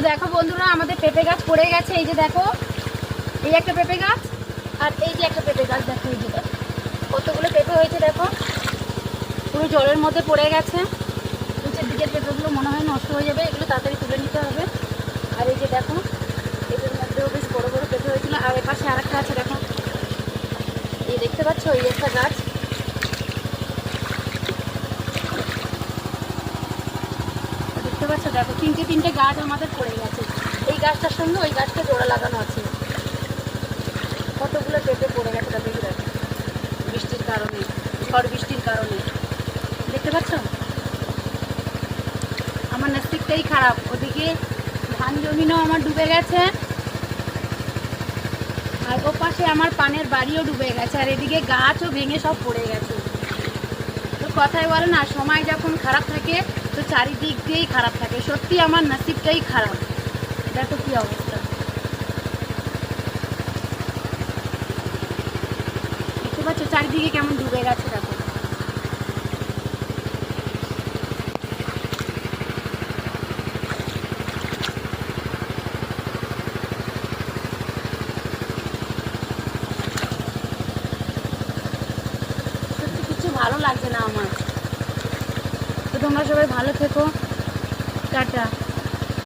দেখো বন্ধুরা, আমাদের পেঁপে গাছ পড়ে গেছে। এই যে দেখো, এই একটা পেঁপে গাছ আর এই যে একটা পেঁপে গাছ। দেখো এই যে দেখো কতগুলো পেঁপে হয়েছে। দেখো পুরো জলের মধ্যে পড়ে গেছে। নিচের দিকের পেঁপেগুলো মনে হয় নষ্ট হয়ে যাবে, এগুলো তাড়াতাড়ি তুলে নিতে হবে। আর এই যে দেখো, এদের মধ্যেও বেশ বড় বড় পেঁপে হয়েছিল। আর এর পাশে আর একটা আছে, দেখো এই দেখতে পাচ্ছ, এই একটা গাছ। দেখতে পাচ্ছ, দেখো তিনটে গাছ আমাদের পড়ে গেছে। এই গাছটার সঙ্গে ওই গাছটা জোড়া লাগানো আছে। কতগুলো পেঁপে পড়ে গেছে তা দেখে দেখো, বৃষ্টির কারণে, ঝড় বৃষ্টির কারণে। দেখতে পাচ্ছ, আমার নসিবটাই খারাপ। ওদিকে ধান জমিনও আমার ডুবে গেছে, আর ও পাশে আমার পানের বাড়িও ডুবে গেছে, আর এদিকে গাছও ভেঙে সব পড়ে গেছে। তো কথাই বলে না, সময় যখন খারাপ থাকে তো চারিদিক দিয়েই খারাপ থাকে। সত্যি আমার নসিবটাই খারাপ। দেখো কি অবস্থা, দেখতে পাচ্ছ চারিদিকে কেমন ডুবে গেছে। দেখো সত্যি কিছু ভালো লাগছে না আমার। তো তোমরা সবাই ভালো থেকো, টাটা।